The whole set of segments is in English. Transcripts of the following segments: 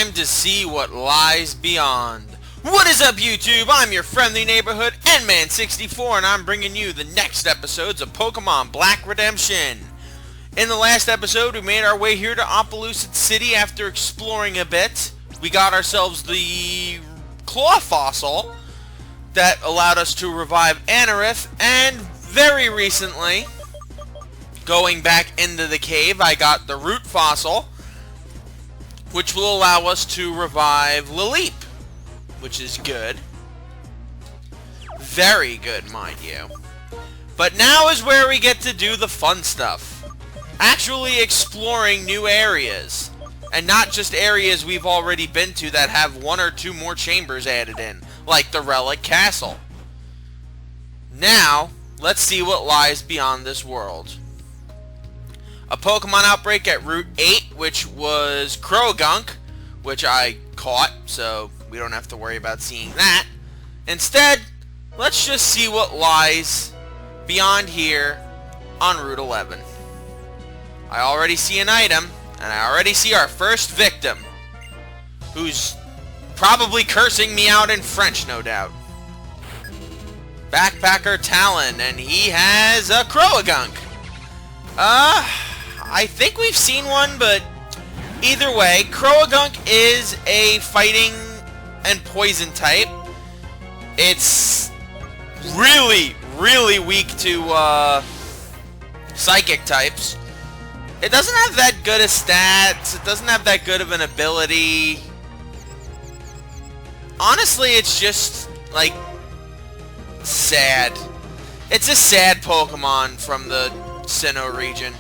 time to see what lies beyond. What is up, YouTube? I'm your friendly neighborhood N-Man64, and I'm bringing you the next episodes of Pokemon Black Redemption. In the last episode, we made our way here to Opelousas City after exploring a bit. We got ourselves the Claw Fossil that allowed us to revive Anorith, and very recently, going back into the cave, I got the Root Fossil, which will allow us to revive Lileep, which is good. Very good, mind you. But now is where we get to do the fun stuff. Actually exploring new areas. And not just areas we've already been to that have one or two more chambers added in, like the Relic Castle. Now, let's see what lies beyond this world. A Pokemon outbreak at Route 8, which was Croagunk, which I caught, so we don't have to worry about seeing that. Instead, let's just see what lies beyond here on Route 11. I already see an item, and I already see our first victim, who's probably cursing me out in French, no doubt. Backpacker Talon, and he has a Croagunk. I think we've seen one, but either way, Croagunk is a fighting and poison type. It's really, really weak to psychic types. It doesn't have that good of stats. It doesn't have that good of an ability. Honestly, it's just, like, sad. It's a sad Pokemon from the Sinnoh region.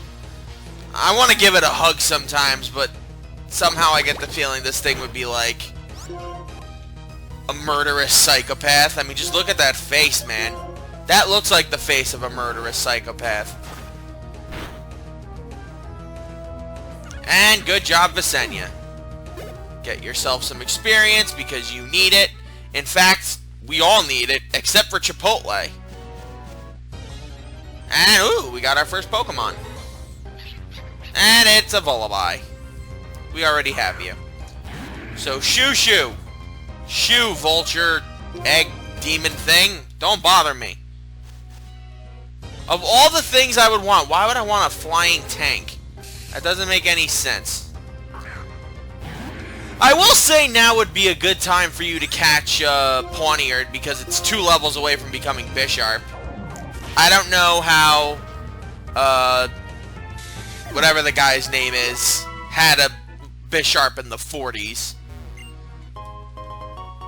I want to give it a hug sometimes, but somehow I get the feeling this thing would be like a murderous psychopath. I mean, just look at that face, man. That looks like the face of a murderous psychopath. And good job, Visenya. Get yourself some experience because you need it. In fact, we all need it, except for Chipotle. And, ooh, we got our first Pokemon. And it's a Vullaby. We already have you. So, Shoo, vulture, egg, demon thing, don't bother me. Of all the things I would want, why would I want a flying tank? That doesn't make any sense. I will say now would be a good time for you to catch Pawniard, because it's 2 levels away from becoming Bisharp. I don't know how, whatever the guy's name is, had a Bisharp in the 40s.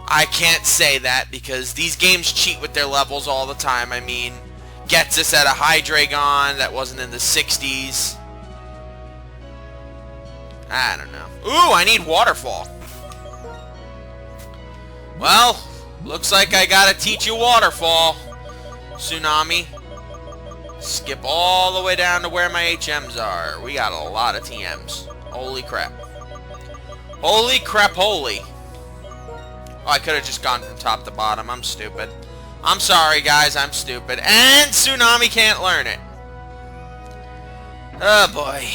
I can't say that because these games cheat with their levels all the time. I mean, Ghetsis had a Hydreigon that wasn't in the 60s. I don't know. Ooh, I need Waterfall. Well, looks like I gotta teach you Waterfall, Tsunami. Skip all the way down to where my HMs are. We got a lot of TMs. Holy crap. Holy crap, holy. Oh, I could have just gone from top to bottom. I'm stupid. I'm sorry, guys. I'm stupid. And Tsunami can't learn it. Oh, boy.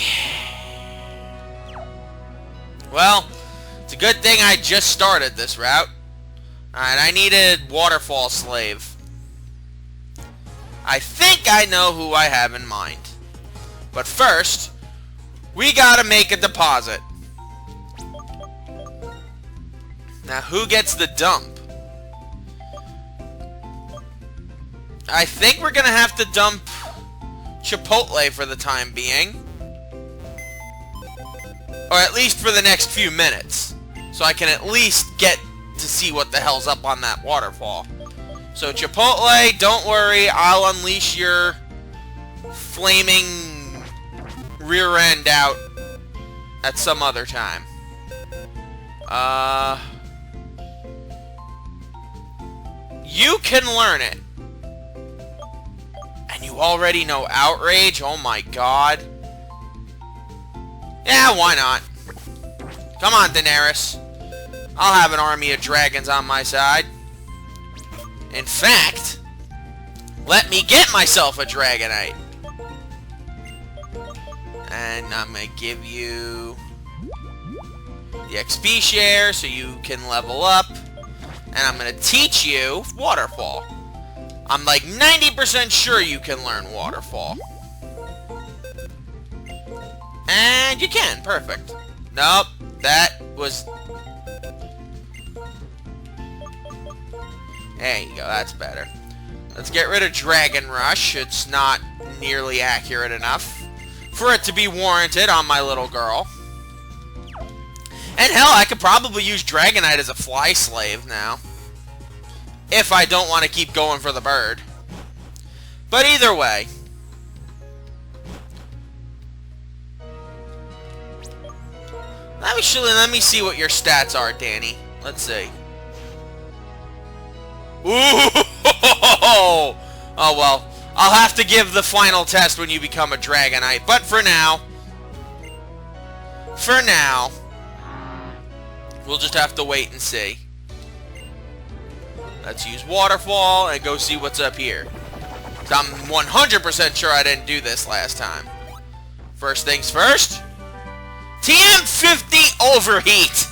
Well, it's a good thing I just started this route. Alright, I needed Waterfall Slave. I think I know who I have in mind. But first, we gotta make a deposit. Now, who gets the dump? I think we're gonna have to dump Chipotle for the time being. Or at least for the next few minutes. So I can at least get to see what the hell's up on that waterfall. So Chipotle, don't worry, I'll unleash your flaming rear end out at some other time. You can learn it. And you already know Outrage? Oh my god. Yeah, why not? Come on, Daenerys. I'll have an army of dragons on my side. In fact, let me get myself a Dragonite. And I'm gonna give you the XP share so you can level up. And I'm going to teach you Waterfall. I'm like 90% sure you can learn Waterfall. And you can. Perfect. Nope. That was... There you go. That's better. Let's get rid of Dragon Rush. It's not nearly accurate enough for it to be warranted on my little girl. And hell, I could probably use Dragonite as a fly slave now. If I don't want to keep going for the bird. But either way. Let me see what your stats are, Danny. Let's see. Ooh! Oh well. I'll have to give the final test when you become a Dragonite. But for now, we'll just have to wait and see. Let's use Waterfall and go see what's up here. I'm 100% sure I didn't do this last time. First things first. TM50 Overheat.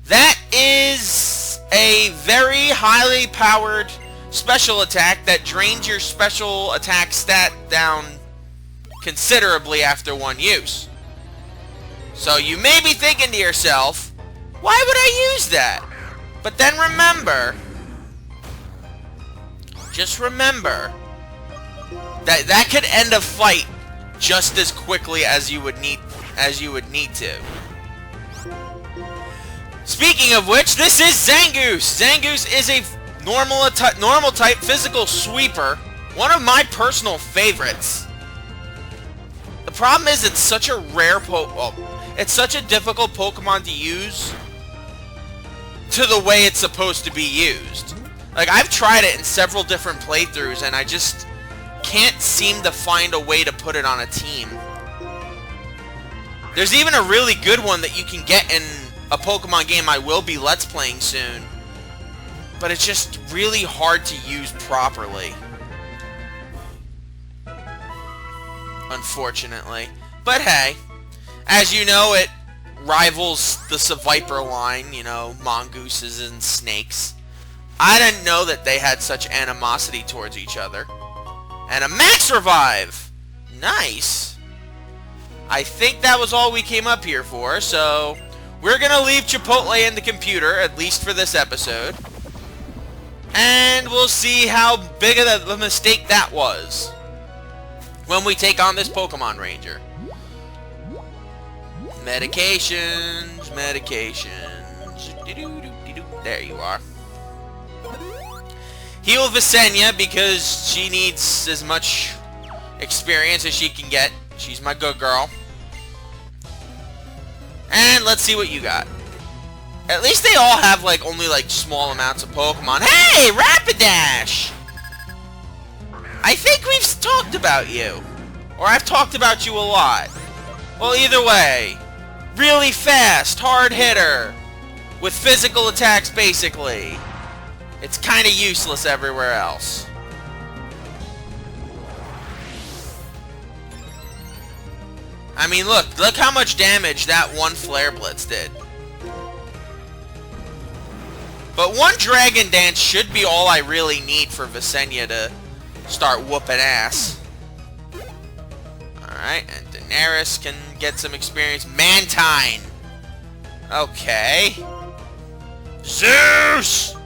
That is a very highly powered special attack that drains your special attack stat down considerably after one use. So you may be thinking to yourself, why would I use that? But then remember, just remember that that could end a fight just as quickly as you would need to. Speaking of which, this is Zangoose. Zangoose is a normal type physical sweeper, one of my personal favorites. The problem is it's such a rare it's such a difficult Pokemon to use to the way it's supposed to be used. Like, I've tried it in several different playthroughs and I just can't seem to find a way to put it on a team. There's even a really good one that you can get in a Pokemon game I will be Let's Playing soon. But it's just really hard to use properly. Unfortunately. But hey, as you know, it rivals the Seviper line, you know, mongooses and snakes. I didn't know that they had such animosity towards each other. And a Max Revive! Nice! I think that was all we came up here for, so we're gonna leave Chipotle in the computer, at least for this episode. And we'll see how big of a mistake that was when we take on this Pokemon Ranger. Medications. There you are. Heal Visenya because she needs as much experience as she can get. She's my good girl. And let's see what you got. At least they all have like only like small amounts of Pokemon. Hey, Rapidash! I think we've talked about you. Or I've talked about you a lot. Well, either way. Really fast, hard hitter. With physical attacks, basically. It's kind of useless everywhere else. I mean, look how much damage that one Flare Blitz did. But one Dragon Dance should be all I really need for Visenya to start whooping ass. Alright, and Daenerys can get some experience. Mantine! Okay. Zeus!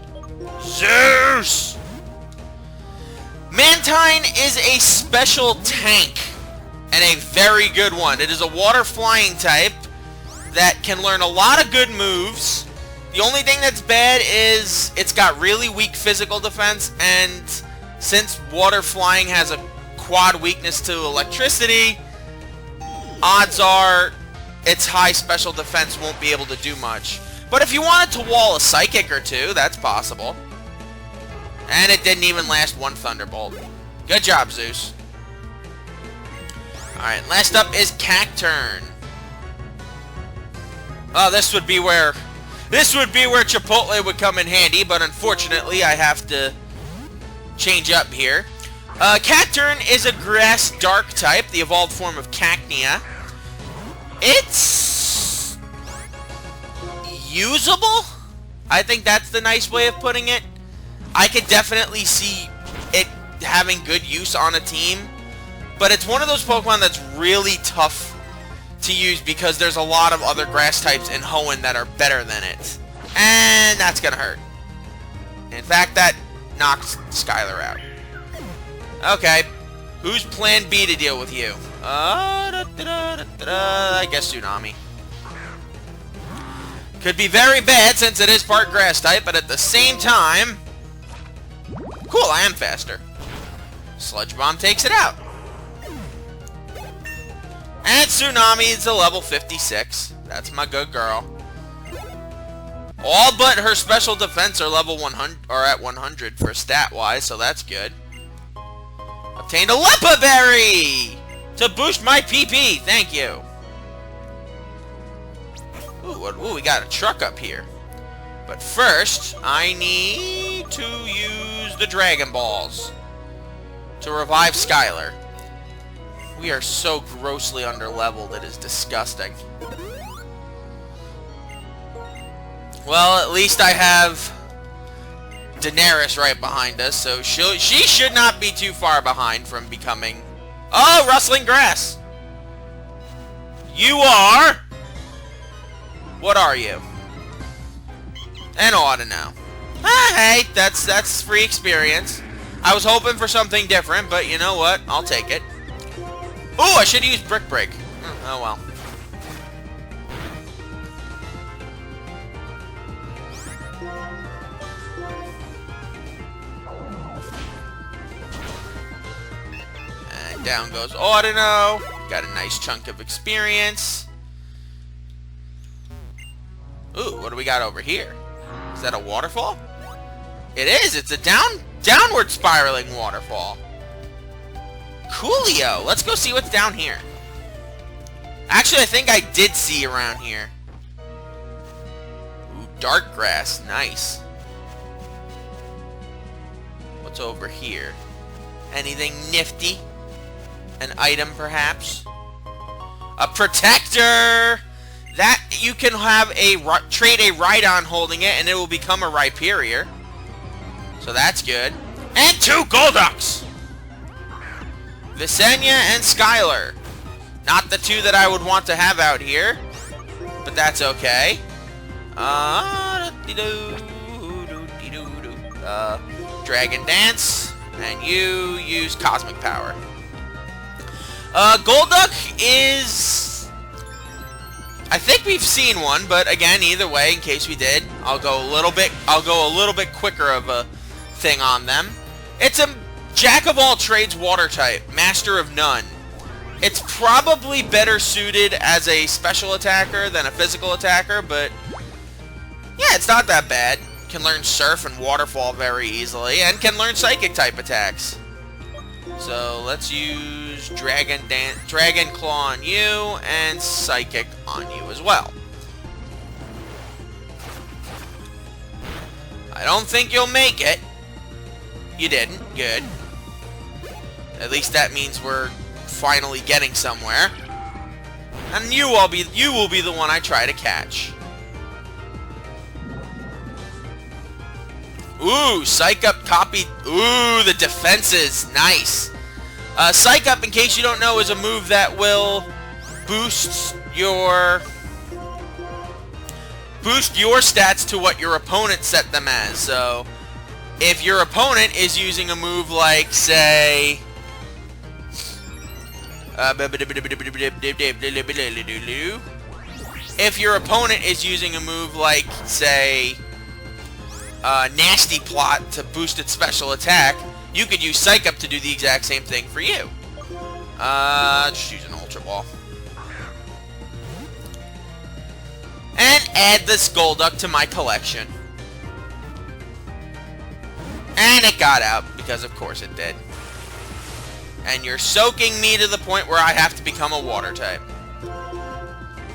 Zeus! Mantine is a special tank. And a very good one. It is a water flying type that can learn a lot of good moves. The only thing that's bad is it's got really weak physical defense, and since water flying has a quad weakness to electricity, odds are its high special defense won't be able to do much. But if you wanted to wall a Psychic or two, that's possible. And it didn't even last one Thunderbolt. Good job, Zeus. Alright, last up is Cacturne. Oh, this would be where Chipotle would come in handy, but unfortunately I have to change up here. Cacturne is a grass dark type, the evolved form of Cacnea. Its usable. I think that's the nice way of putting it. I could definitely see it having good use on a team, but it's one of those Pokemon that's really tough to use because there's a lot of other grass types in Hoenn that are better than it. And that's gonna hurt. In fact, that knocked Skylar out. Okay, who's plan B to deal with you? I guess Tsunami. Could be very bad since it is part grass type, but at the same time... Cool, I am faster. Sludge Bomb takes it out. And Tsunami is a level 56. That's my good girl. All but her special defense are level 100 or at 100 for stat-wise, so that's good. Obtained a Leppa Berry to boost my PP. Thank you. Ooh, we got a truck up here. But first, I need to use the Dragon Balls to revive Skylar. We are so grossly underleveled, it is disgusting. Well, at least I have Daenerys right behind us, so she should not be too far behind from becoming... Oh, Rustling Grass! You are... What are you? An Audino. Ah, hey, that's free experience. I was hoping for something different, but you know what? I'll take it. Ooh, I should have used Brick Break. Oh well. And down goes Audino. Got a nice chunk of experience. Ooh, what do we got over here? Is that a waterfall? It is! It's a downward spiraling waterfall. Coolio! Let's go see what's down here. Actually, I think I did see around here. Ooh, dark grass. Nice. What's over here? Anything nifty? An item, perhaps? A protector! That, you can have trade a Rhydon holding it, and it will become a Rhyperior. So that's good. And 2 Golducks! Visenya and Skylar. Not the 2 that I would want to have out here, but that's okay. Dragon Dance, and you use Cosmic Power. Golduck is... I think we've seen one, but again, either way, in case we did, I'll go a little bit quicker of a thing on them. It's a Jack of all trades water type, master of none. It's probably better suited as a special attacker than a physical attacker, but yeah, it's not that bad. Can learn Surf and Waterfall very easily, and can learn Psychic type attacks. So let's use Dragon Claw on you, and Psychic on you as well. I don't think you'll make it. You didn't. Good. At least that means we're finally getting somewhere. And you will be the one I try to catch. Ooh, Psych Up copied. Ooh, the defenses. Nice. Psych Up, in case you don't know, is a move that will boost your stats to what your opponent set them as. So, if your opponent is using a move like, say... if your opponent is using a move like, say... Nasty Plot to boost its special attack, you could use Psych Up to do the exact same thing for you. Just use an Ultra Ball. And add this Golduck to my collection. And it got out, because of course it did. And you're soaking me to the point where I have to become a water type.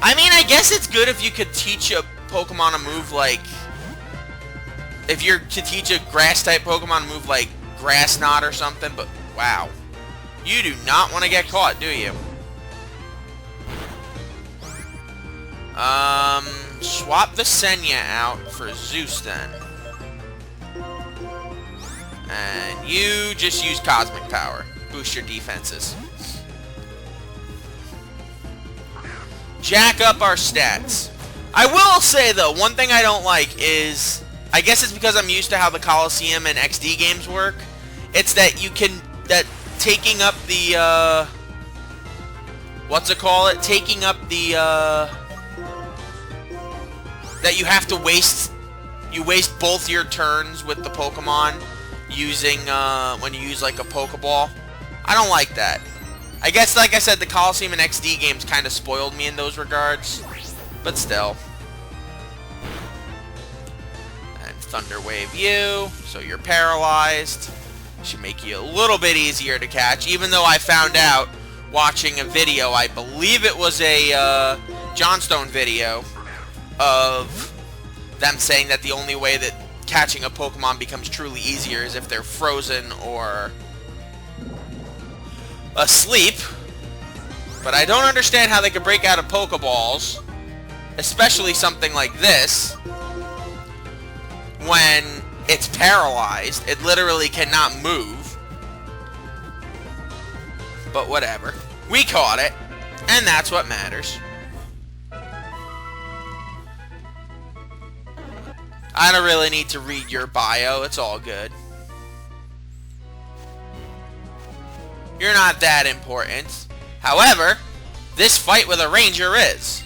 I mean, I guess it's good if you could teach a Pokemon a move like... if you're to teach a grass-type Pokemon a move like Grass Knot or something, but wow. You do not want to get caught, do you? swap Visenya out for Zeus then. And you just use Cosmic Power. Boost your defenses. Jack up our stats. I will say though, one thing I don't like is, I guess it's because I'm used to how the Coliseum and XD games work. It's that you can, that taking up the, taking up the, that you have to waste both your turns with the Pokemon using, when you use like a Pokeball. I don't like that. I guess, like I said, the Coliseum and XD games kind of spoiled me in those regards, but still. And Thunder Wave you, so you're paralyzed. Should make you a little bit easier to catch, even though I found out watching a video, I believe it was a Johnstone video, of them saying that the only way that catching a Pokemon becomes truly easier is if they're frozen or asleep. But I don't understand how they could break out of Pokeballs, especially something like this, when it's paralyzed. It literally cannot move. But whatever. We caught it, and that's what matters. I don't really need to read your bio. It's all good. You're not that important. However, this fight with a Ranger is.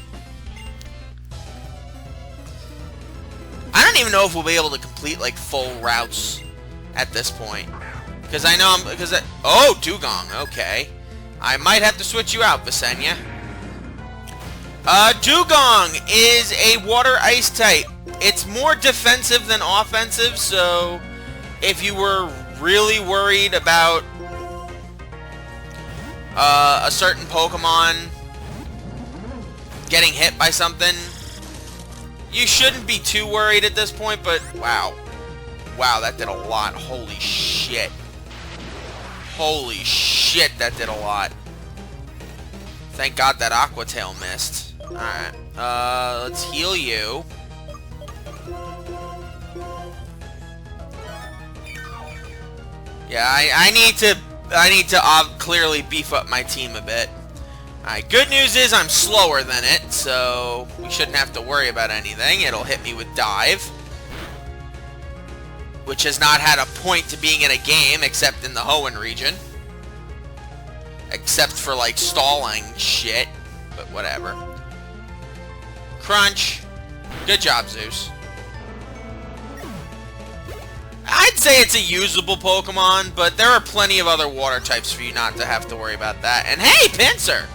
I don't even know if we'll be able to complete like full routes at this point, because I know oh, Dugong. Okay, I might have to switch you out, Visenya. Dugong is a water ice type. It's more defensive than offensive, so if you were really worried about a certain Pokemon getting hit by something, you shouldn't be too worried at this point, but wow. Wow, that did a lot. Holy shit. Holy shit, that did a lot. Thank God that Aqua Tail missed. Alright, let's heal you. Yeah, I need to clearly beef up my team a bit. Alright, good news is I'm slower than it, so we shouldn't have to worry about anything. It'll hit me with Dive, which has not had a point to being in a game except in the Hoenn region. Except for, like, stalling shit, but whatever. Crunch. Good job, Zeus. I'd say it's a usable Pokemon, but there are plenty of other water types for you not to have to worry about that. And hey, Pinsir!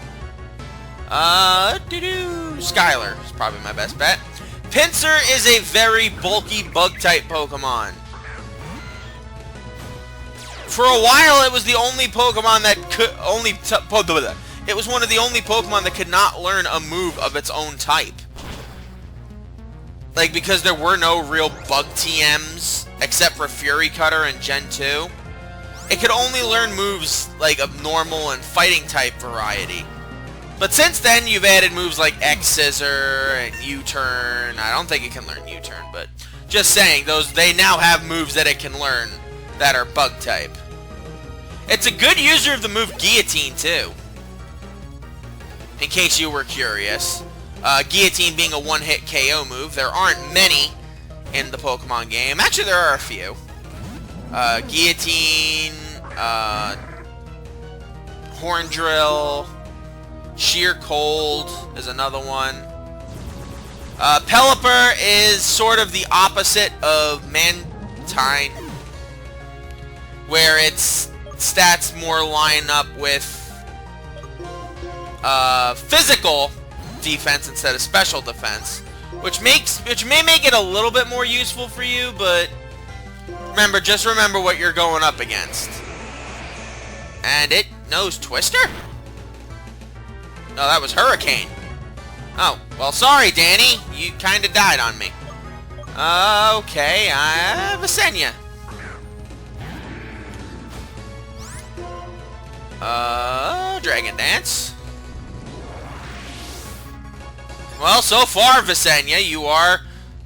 Skylar is probably my best bet. Pinsir is a very bulky bug-type Pokemon. For a while, it was the only Pokemon that could it was one of the only Pokemon that could not learn a move of its own type. Like, because there were no real bug TMs except for Fury Cutter and Gen 2. It could only learn moves like of normal and fighting type variety. But since then, you've added moves like X-Scissor and U-Turn. I don't think it can learn U-Turn, but just saying, they now have moves that it can learn that are bug type. It's a good user of the move Guillotine too, in case you were curious. Guillotine being a one-hit KO move. There aren't many in the Pokemon game. Actually, there are a few. Guillotine, Horn Drill, Sheer Cold is another one. Pelipper is sort of the opposite of Mantine, where its stats more line up with physical defense instead of special defense, which may make it a little bit more useful for you, but just remember what you're going up against. And it knows Twister? No, that was Hurricane. Oh, well, sorry, Danny. You kind of died on me. Okay, I have Visenya. Dragon Dance. Well, so far, Visenya, you are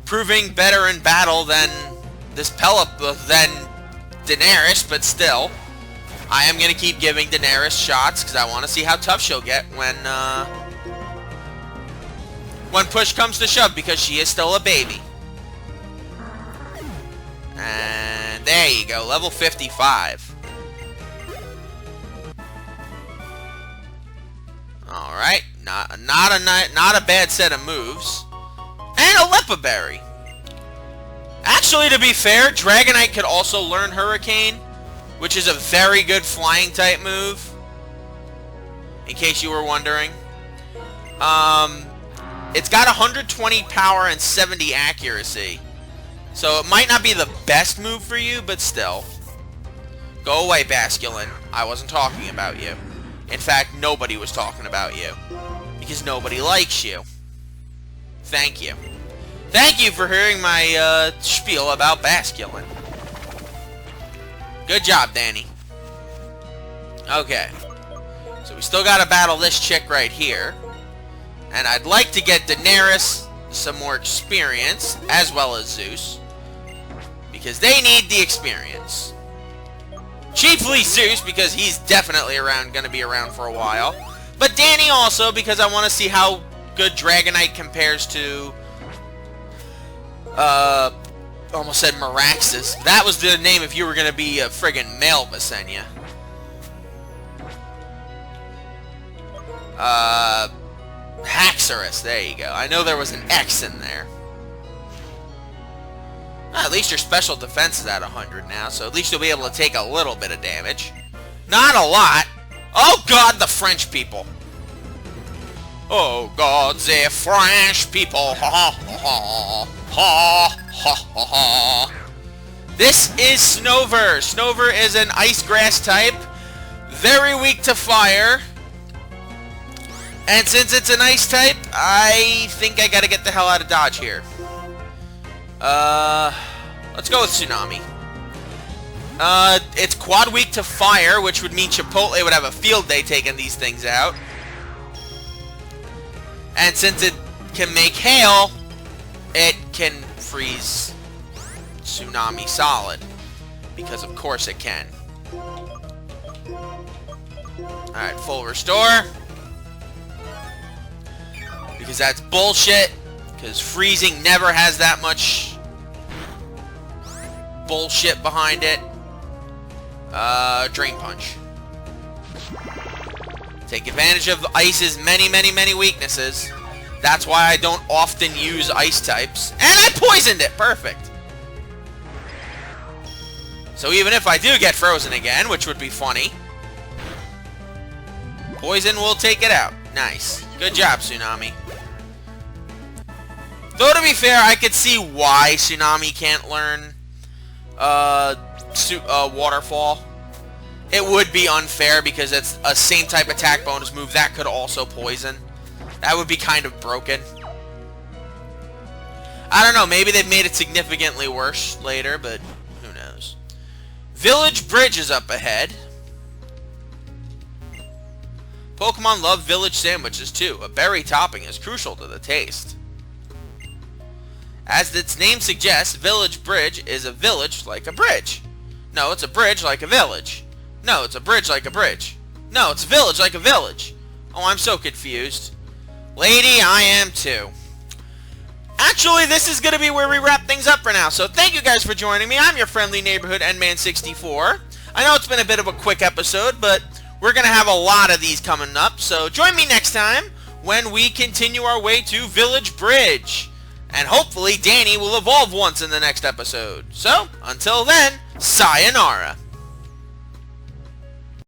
proving better in battle than than Daenerys, but still, I am gonna keep giving Daenerys shots because I want to see how tough she'll get when push comes to shove, because she is still a baby. And there you go, level 55. All right, not a bad set of moves, and a Lepa Berry. Actually, to be fair, Dragonite could also learn Hurricane, which is a very good flying type move, in case you were wondering. It's got 120 power and 70 accuracy, so it might not be the best move for you, but still. Go away, Basculin. I wasn't talking about you. In fact, nobody was talking about you, because nobody likes you. Thank you. Thank you for hearing my spiel about Basculin. Good job, Danny. Okay. So we still gotta battle this chick right here. And I'd like to get Daenerys some more experience, as well as Zeus, because they need the experience. Chiefly Zeus, because he's definitely gonna be around for a while. But Danny also, because I want to see how good Dragonite compares to... almost said Meraxes. That was the name if you were going to be a friggin' male Visenya. Haxorus, there you go. I know there was an X in there. At least your special defense is at 100 now, so at least you'll be able to take a little bit of damage. Not a lot. Oh god, the French people. Oh god, the French people. Ha ha ha ha ha ha. This is Snover. Snover is an ice grass type, very weak to fire. And since it's an ice type, I think I gotta get the hell out of Dodge here. Let's go with Tsunami. It's quad weak to fire, which would mean Chipotle would have a field day taking these things out. And since it can make hail, it can freeze Tsunami solid. Because of course it can. Alright, full restore. Because that's bullshit. Because freezing never has that much bullshit behind it. Drain Punch. Take advantage of Ice's many, many, many weaknesses. That's why I don't often use ice types. And I poisoned it! Perfect. So even if I do get frozen again, which would be funny, poison will take it out. Nice. Good job, Tsunami. Though to be fair, I could see why Tsunami can't learn Waterfall. It would be unfair because it's a same type attack bonus move that could also poison. That would be kind of broken. I don't know, maybe they've made it significantly worse later, but who knows. Village Bridge is up ahead. Pokemon love village sandwiches too. A berry topping is crucial to the taste. As its name suggests, Village Bridge is a village like a bridge. No, it's a bridge like a village. No, it's a bridge like a bridge. No, it's a village like a village. Oh, I'm so confused. Lady, I am too. Actually, this is going to be where we wrap things up for now. So thank you guys for joining me. I'm your friendly neighborhood Endman64. I know it's been a bit of a quick episode, but we're going to have a lot of these coming up. So join me next time when we continue our way to Village Bridge. And hopefully Danny will evolve once in the next episode. So, until then, sayonara.